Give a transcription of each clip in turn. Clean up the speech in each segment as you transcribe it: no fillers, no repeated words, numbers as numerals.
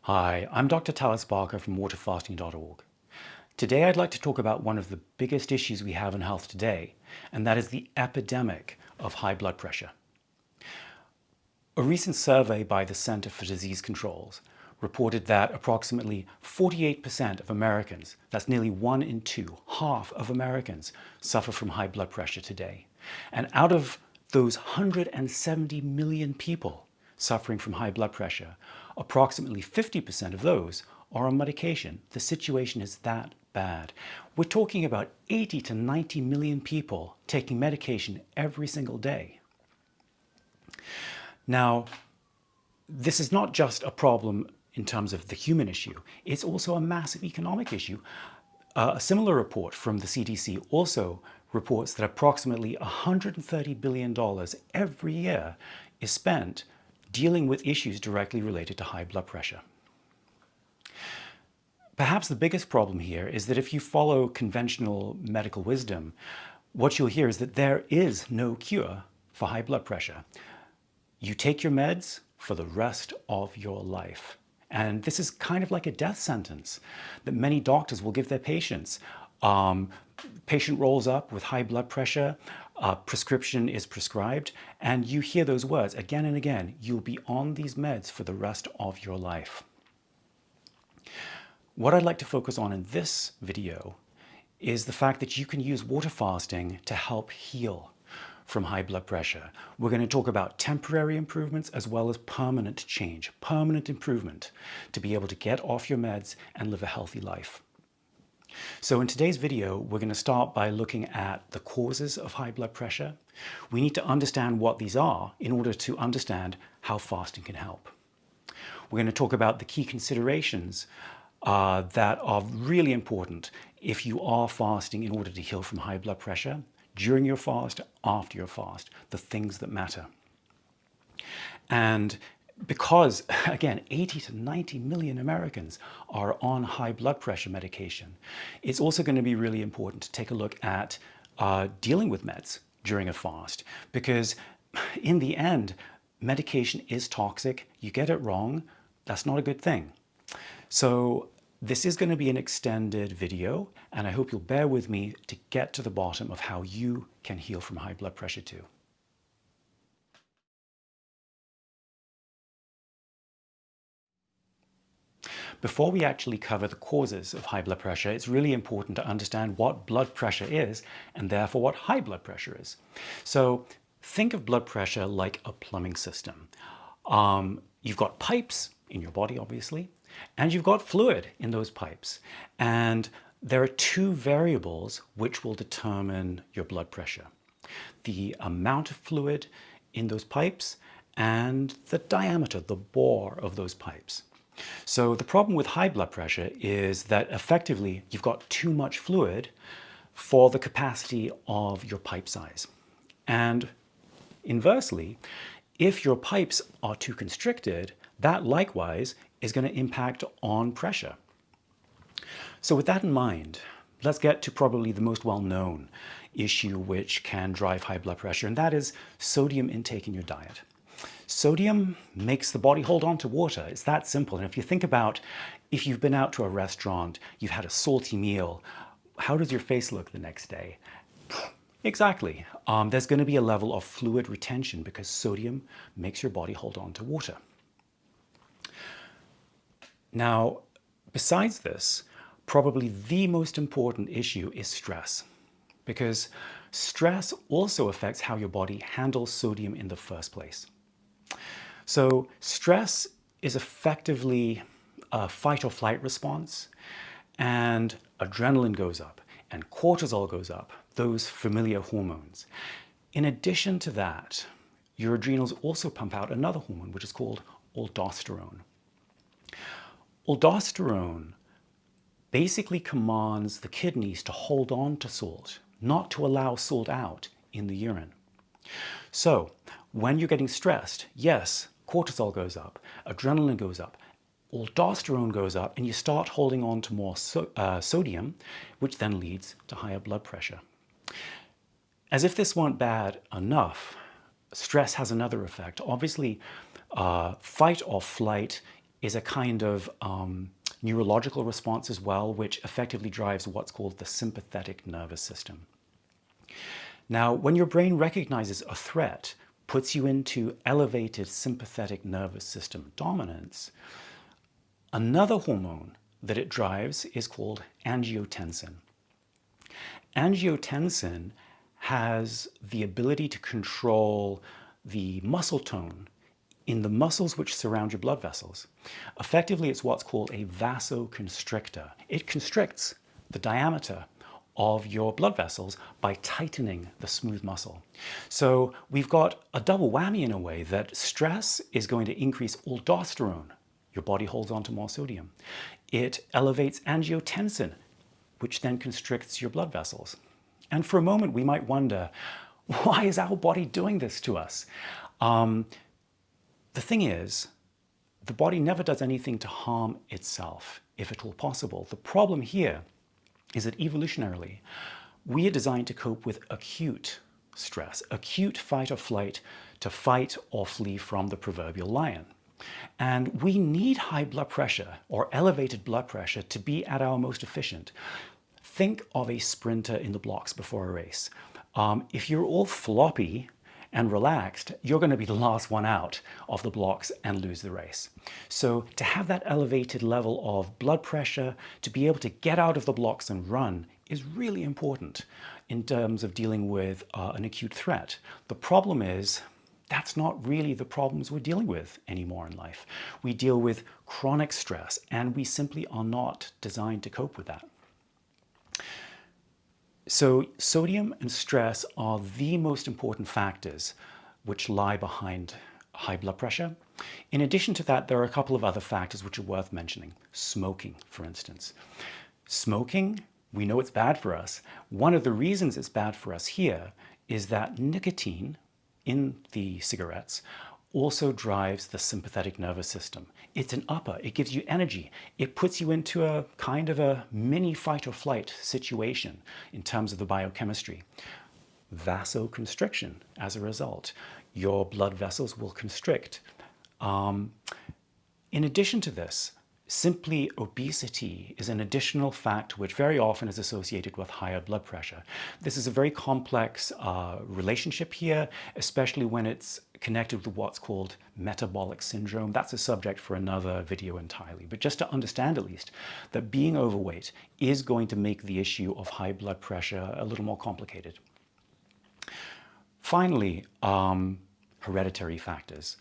Hi, I'm Dr. Tallis Barker from waterfasting.org. Today I'd like to talk about one of the biggest issues we have in health today, and that is the epidemic of high blood pressure. A recent survey by the Center for Disease Control's reported that approximately 48% of Americans, that's nearly 1 in 2, half of Americans, suffer from high blood pressure today. And out of those 170 million people suffering from high blood pressure, approximately 50% of those are on medication. The situation is that bad. We're talking about 80 to 90 million people taking medication every single day. Now, this is not just a problem in terms of the human issue, it's also a massive economic issue. A similar report from the CDC also reports that approximately $130 billion every year is spent dealing with issues directly related to high blood pressure. Perhaps the biggest problem here is that if you follow conventional medical wisdom, what you'll hear is that there is no cure for high blood pressure. You take your meds for the rest of your life. And this is kind of like a death sentence that many doctors will give their patients. Patient rolls up with high blood pressure, prescription is prescribed, and you hear those words again and again. You'll be on these meds for the rest of your life. What I'd like to focus on in this video is the fact that you can use water fasting to help heal from high blood pressure. We're going to talk about temporary improvements as well as permanent change, permanent improvement to be able to get off your meds and live a healthy life. So in today's video, we're going to start by looking at the causes of high blood pressure. We need to understand what these are in order to understand how fasting can help. We're going to talk about the key considerations that are really important if you are fasting in order to heal from high blood pressure, during your fast, after your fast, the things that matter. And because, again, 80 to 90 million Americans are on high blood pressure medication, it's also going to be really important to take a look at dealing with meds during a fast, because in the end, medication is toxic. You get it wrong, that's not a good thing. So this is going to be an extended video, and I hope you'll bear with me to get to the bottom of how you can heal from high blood pressure too. Before we actually cover the causes of high blood pressure, it's really important to understand what blood pressure is and therefore what high blood pressure is. So think of blood pressure like a plumbing system. You've got pipes in your body, obviously, and you've got fluid in those pipes. And there are two variables which will determine your blood pressure: the amount of fluid in those pipes and the diameter, the bore of those pipes. So the problem with high blood pressure is that effectively you've got too much fluid for the capacity of your pipe size. And inversely, if your pipes are too constricted, that likewise is going to impact on pressure. So with that in mind, let's get to probably the most well-known issue which can drive high blood pressure, and that is sodium intake in your diet. Sodium makes the body hold on to water. It's that simple. And if you think about, if you've been out to a restaurant, you've had a salty meal, how does your face look the next day? Exactly. There's going to be a level of fluid retention because sodium makes your body hold on to water. Now, besides this, probably the most important issue is stress, because stress also affects how your body handles sodium in the first place. So stress is effectively a fight or flight response, and adrenaline goes up and cortisol goes up, those familiar hormones. In addition to that, your adrenals also pump out another hormone, which is called aldosterone. Aldosterone basically commands the kidneys to hold on to salt, not to allow salt out in the urine. So when you're getting stressed, yes, cortisol goes up, adrenaline goes up, aldosterone goes up, and you start holding on to more sodium, which then leads to higher blood pressure. As if this weren't bad enough, stress has another effect. Obviously, fight or flight is a kind of neurological response as well, which effectively drives what's called the sympathetic nervous system. Now, when your brain recognizes a threat, puts you into elevated sympathetic nervous system dominance, another hormone that it drives is called angiotensin. Angiotensin has the ability to control the muscle tone in the muscles which surround your blood vessels. Effectively, it's what's called a vasoconstrictor. It constricts the diameter of your blood vessels by tightening the smooth muscle. So we've got a double whammy in a way that stress is going to increase aldosterone. Your body holds on to more sodium. It elevates angiotensin, which then constricts your blood vessels. And for a moment, we might wonder, why is our body doing this to us? The thing is, the body never does anything to harm itself, if at all possible. The problem here is that evolutionarily, we are designed to cope with acute stress, acute fight or flight, to fight or flee from the proverbial lion. And we need high blood pressure or elevated blood pressure to be at our most efficient. Think of a sprinter in the blocks before a race. If you're all floppy and relaxed, you're going to be the last one out of the blocks and lose the race. So to have that elevated level of blood pressure, to be able to get out of the blocks and run, is really important in terms of dealing with an acute threat. The problem is, that's not really the problems we're dealing with anymore in life. We deal with chronic stress, and we simply are not designed to cope with that. So sodium and stress are the most important factors which lie behind high blood pressure. In addition to that, there are a couple of other factors which are worth mentioning. Smoking, for instance. Smoking, we know it's bad for us. One of the reasons it's bad for us here is that nicotine in the cigarettes also drives the sympathetic nervous system. It's an upper, it gives you energy. It puts you into a kind of a mini fight or flight situation in terms of the biochemistry. Vasoconstriction as a result. Your blood vessels will constrict. In addition to this, simply obesity is an additional fact which very often is associated with higher blood pressure. This is a very complex relationship here, especially when it's connected with what's called metabolic syndrome. That's a subject for another video entirely. But just to understand at least that being overweight is going to make the issue of high blood pressure a little more complicated. Finally, hereditary factors.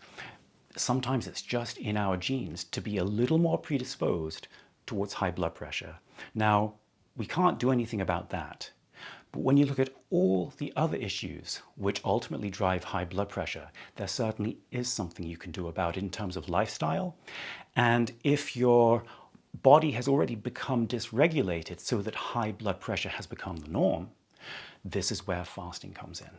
Sometimes it's just in our genes to be a little more predisposed towards high blood pressure. Now, we can't do anything about that. But when you look at all the other issues which ultimately drive high blood pressure, there certainly is something you can do about it in terms of lifestyle. And if your body has already become dysregulated so that high blood pressure has become the norm, this is where fasting comes in.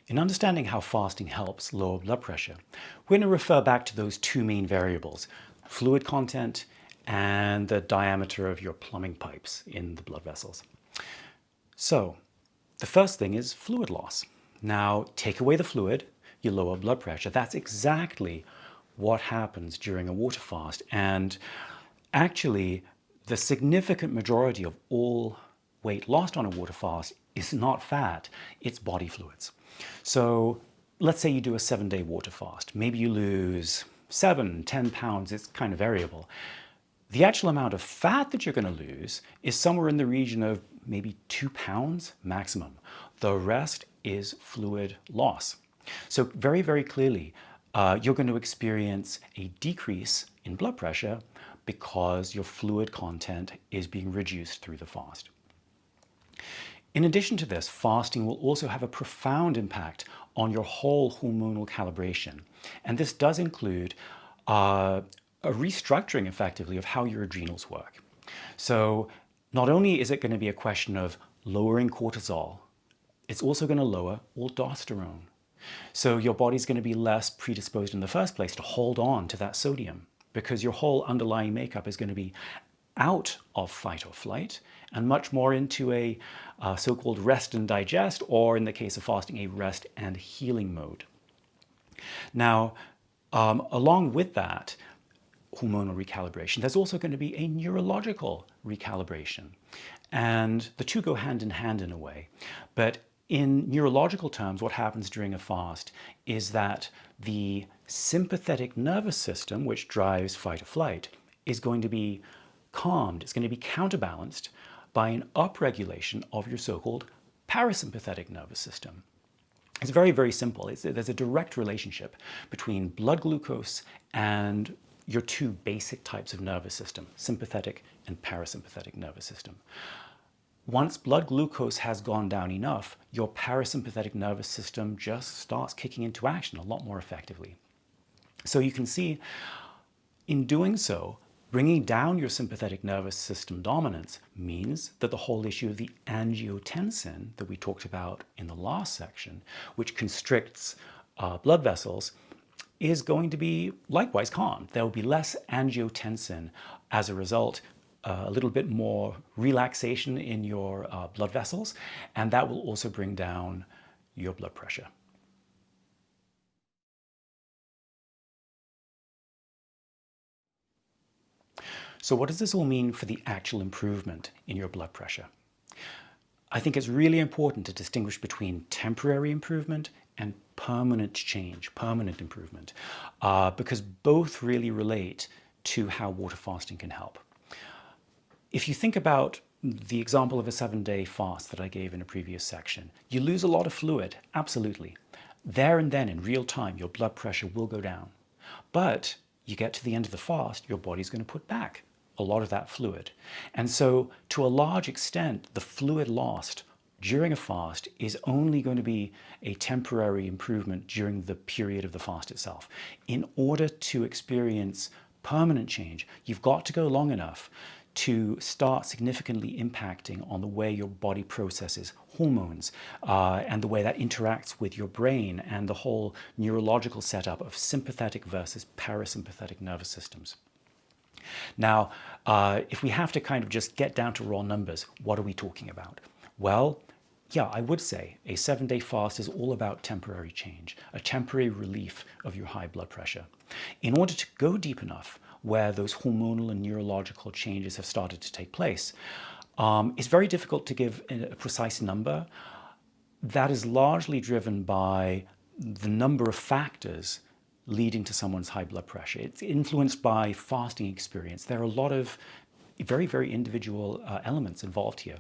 In understanding how fasting helps lower blood pressure, we're going to refer back to those two main variables, fluid content and the diameter of your plumbing pipes in the blood vessels. So, the first thing is fluid loss. Now, take away the fluid, you lower blood pressure. That's exactly what happens during a water fast. And actually, the significant majority of all weight lost on a water fast is not fat, it's body fluids. So let's say you do a 7-day water fast. Maybe you lose 7, 10 pounds, it's kind of variable. The actual amount of fat that you're going to lose is somewhere in the region of maybe 2 pounds maximum. The rest is fluid loss. So very, very clearly, you're going to experience a decrease in blood pressure because your fluid content is being reduced through the fast. In addition to this, fasting will also have a profound impact on your whole hormonal calibration. And this does include a restructuring, effectively, of how your adrenals work. So not only is it going to be a question of lowering cortisol, it's also going to lower aldosterone. So your body's going to be less predisposed in the first place to hold on to that sodium because your whole underlying makeup is going to be out of fight or flight and much more into a so-called rest and digest, or in the case of fasting, a rest and healing mode. Now, along with that hormonal recalibration, there's also going to be a neurological recalibration. And the two go hand in hand in a way. But in neurological terms, what happens during a fast is that the sympathetic nervous system, which drives fight or flight, is going to be calmed. It's going to be counterbalanced by an upregulation of your so-called parasympathetic nervous system. It's very, very simple. There's a direct relationship between blood glucose and your two basic types of nervous system, sympathetic and parasympathetic nervous system. Once blood glucose has gone down enough, your parasympathetic nervous system just starts kicking into action a lot more effectively. So you can see, in doing so, bringing down your sympathetic nervous system dominance means that the whole issue of the angiotensin that we talked about in the last section, which constricts blood vessels, is going to be likewise calmed. There will be less angiotensin as a result, a little bit more relaxation in your blood vessels, and that will also bring down your blood pressure. So what does this all mean for the actual improvement in your blood pressure? I think it's really important to distinguish between temporary improvement and permanent change, permanent improvement, because both really relate to how water fasting can help. If you think about the example of a 7-day fast that I gave in a previous section, you lose a lot of fluid, absolutely. There and then in real time, your blood pressure will go down. But you get to the end of the fast, your body's going to put back a lot of that fluid. And so to a large extent, the fluid lost during a fast is only going to be a temporary improvement during the period of the fast itself. In order to experience permanent change, you've got to go long enough to start significantly impacting on the way your body processes hormones and the way that interacts with your brain and the whole neurological setup of sympathetic versus parasympathetic nervous systems. Now, if we have to kind of just get down to raw numbers, what are we talking about? Well, yeah, I would say a 7-day fast is all about temporary change, a temporary relief of your high blood pressure. In order to go deep enough where those hormonal and neurological changes have started to take place, it's very difficult to give a precise number. That is largely driven by the number of factors leading to someone's high blood pressure. It's influenced by fasting experience. There are a lot of very, very individual elements involved here.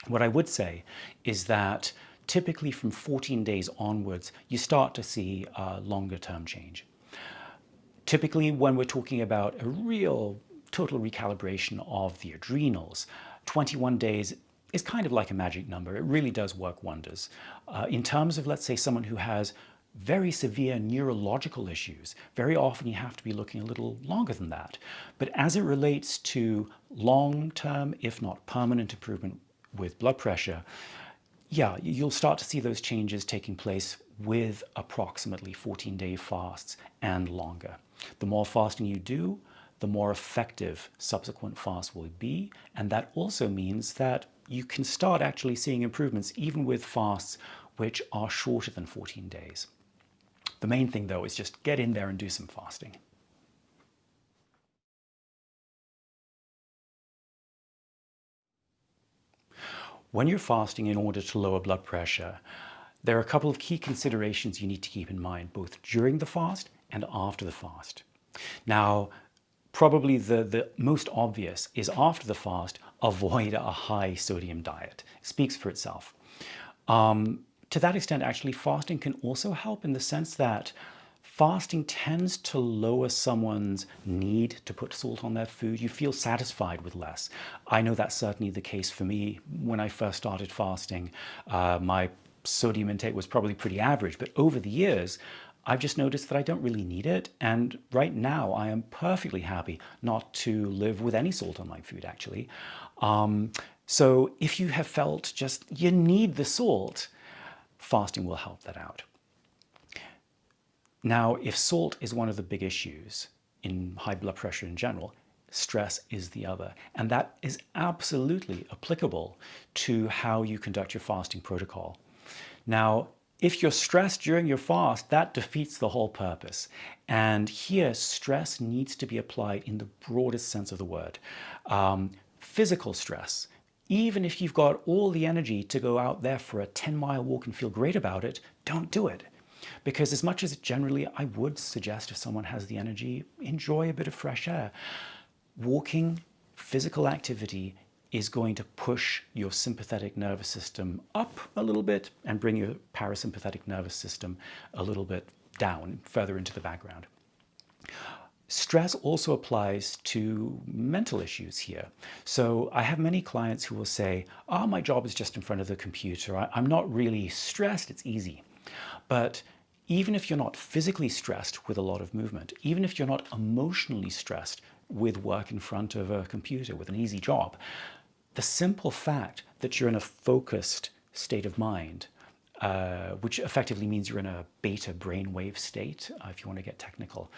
What I would say is that typically from 14 days onwards, you start to see longer term change. Typically, when we're talking about a real total recalibration of the adrenals, 21 days is kind of like a magic number. It really does work wonders. In terms of, let's say, someone who has very severe neurological issues, very often you have to be looking a little longer than that. But as it relates to long-term, if not permanent improvement with blood pressure, yeah, you'll start to see those changes taking place with approximately 14-day fasts and longer. The more fasting you do, the more effective subsequent fast will be. And that also means that you can start actually seeing improvements even with fasts which are shorter than 14 days. The main thing, though, is just get in there and do some fasting. When you're fasting in order to lower blood pressure, there are a couple of key considerations you need to keep in mind, both during the fast and after the fast. Now, probably the most obvious is after the fast, avoid a high sodium diet. It speaks for itself. To that extent, actually, fasting can also help in the sense that fasting tends to lower someone's need to put salt on their food. You feel satisfied with less. I know that's certainly the case for me. When I first started fasting, my sodium intake was probably pretty average, but over the years, I've just noticed that I don't really need it. And right now, I am perfectly happy not to live with any salt on my food, actually. So if you have felt just you need the salt, fasting will help that out. Now, if salt is one of the big issues in high blood pressure in general, stress is the other. And that is absolutely applicable to how you conduct your fasting protocol. Now, if you're stressed during your fast, that defeats the whole purpose. And here, stress needs to be applied in the broadest sense of the word. Physical stress. Even if you've got all the energy to go out there for a 10-mile walk and feel great about it, don't do it. Because as much as generally I would suggest if someone has the energy, enjoy a bit of fresh air. Walking, physical activity is going to push your sympathetic nervous system up a little bit and bring your parasympathetic nervous system a little bit down, further into the background. Stress also applies to mental issues here. So I have many clients who will say, oh, my job is just in front of the computer. I'm not really stressed, it's easy. But even if you're not physically stressed with a lot of movement, even if you're not emotionally stressed with work in front of a computer, with an easy job, the simple fact that you're in a focused state of mind, which effectively means you're in a beta brainwave state, if you want to get technical.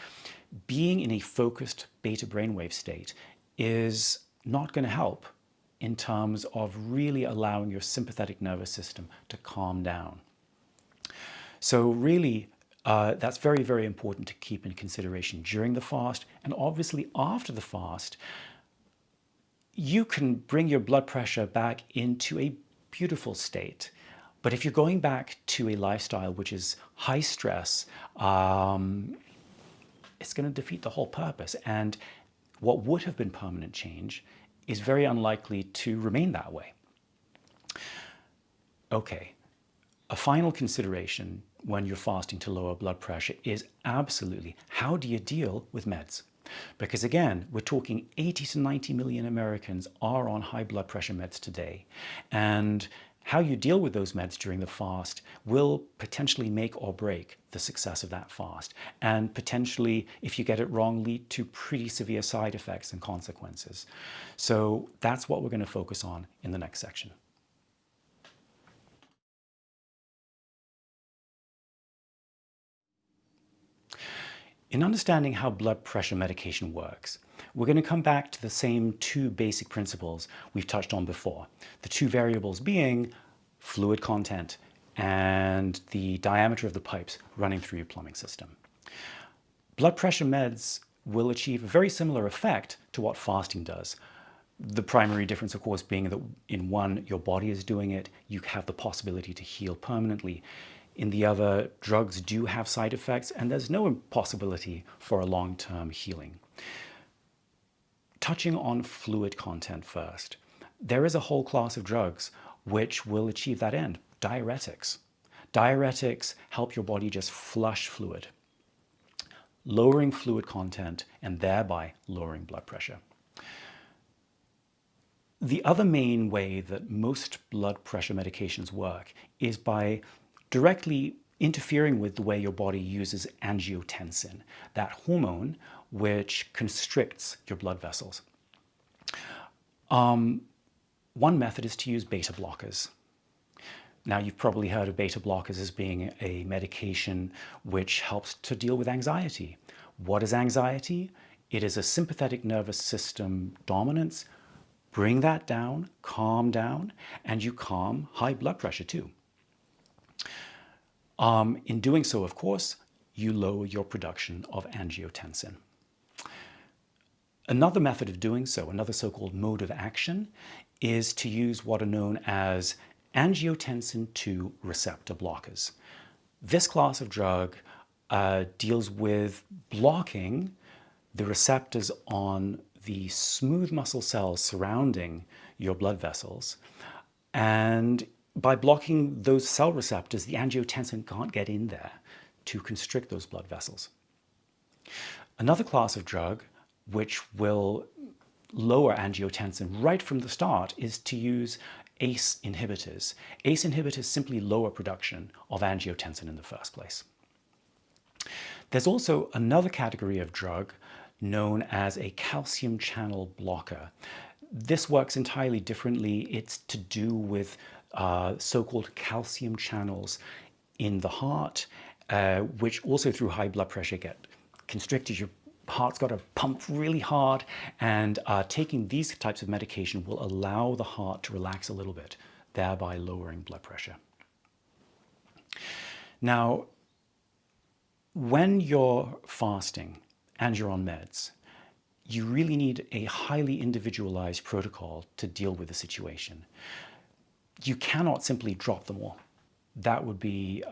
Being in a focused beta brainwave state is not going to help in terms of really allowing your sympathetic nervous system to calm down. So really, that's very, very important to keep in consideration during the fast, and obviously after the fast. You can bring your blood pressure back into a beautiful state. But if you're going back to a lifestyle which is high stress, it's going to defeat the whole purpose. And what would have been permanent change is very unlikely to remain that way. Okay, a final consideration when you're fasting to lower blood pressure is absolutely, how do you deal with meds? Because again, we're talking 80 to 90 million Americans are on high blood pressure meds today. And how you deal with those meds during the fast will potentially make or break the success of that fast. And potentially, if you get it wrong, lead to pretty severe side effects and consequences. So that's what we're going to focus on in the next section. In understanding how blood pressure medication works, we're going to come back to the same two basic principles we've touched on before. The two variables being fluid content and the diameter of the pipes running through your plumbing system. Blood pressure meds will achieve a very similar effect to what fasting does. The primary difference, of course, being that in one, your body is doing it, you have the possibility to heal permanently. In the other, drugs do have side effects, and there's no possibility for a long-term healing. Touching on fluid content first, there is a whole class of drugs which will achieve that end. Diuretics. Diuretics help your body just flush fluid, lowering fluid content and thereby lowering blood pressure. The other main way that most blood pressure medications work is by directly interfering with the way your body uses angiotensin, that hormone which constricts your blood vessels. One method is to use beta blockers. Now, you've probably heard of beta blockers as being a medication which helps to deal with anxiety. What is anxiety? It is a sympathetic nervous system dominance. Bring that down, and you calm high blood pressure too. In doing so, of course, you lower your production of angiotensin. Another method of doing so, another so-called mode of action, is to use what are known as angiotensin II receptor blockers. This class of drug deals with blocking the receptors on the smooth muscle cells surrounding your blood vessels. And by blocking those cell receptors, the angiotensin can't get in there to constrict those blood vessels. Another class of drug which will lower angiotensin right from the start is to use ACE inhibitors. ACE inhibitors simply lower production of angiotensin in the first place. There's also another category of drug known as a calcium channel blocker. This works entirely differently. It's to do with so-called calcium channels in the heart, which also through high blood pressure get constricted. Your heart's got to pump really hard, and taking these types of medication will allow the heart to relax a little bit, thereby lowering blood pressure. Now, when you're fasting and you're on meds, you really need a highly individualized protocol to deal with the situation. You cannot simply drop them all. That would be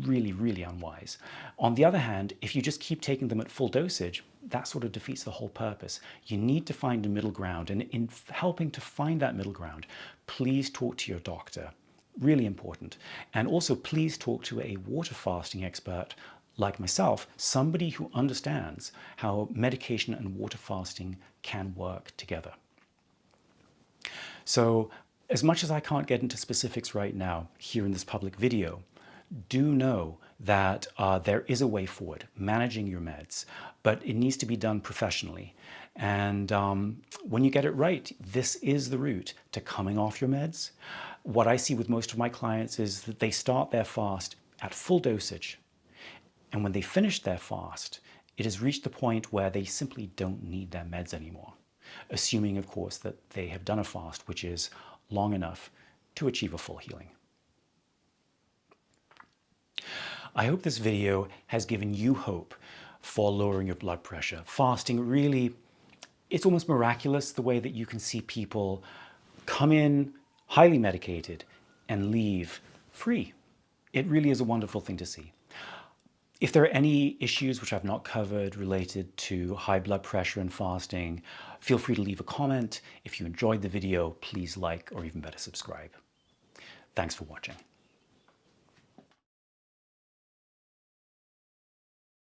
really, really unwise. On the other hand, if you just keep taking them at full dosage, that sort of defeats the whole purpose. You need to find a middle ground, and in helping to find that middle ground, please talk to your doctor. Really important. And also please talk to a water fasting expert like myself, somebody who understands how medication and water fasting can work together. So as much as I can't get into specifics right now here in this public video, do know that there is a way forward, managing your meds, but it needs to be done professionally. And when you get it right, this is the route to coming off your meds. What I see with most of my clients is that they start their fast at full dosage. And when they finish their fast, it has reached the point where they simply don't need their meds anymore. Assuming, of course, that they have done a fast which is long enough to achieve a full healing. I hope this video has given you hope for lowering your blood pressure. Fasting really, it's almost miraculous the way that you can see people come in highly medicated and leave free. It really is a wonderful thing to see. If there are any issues which I've not covered related to high blood pressure and fasting, feel free to leave a comment. If you enjoyed the video, please like or even better subscribe. Thanks for watching.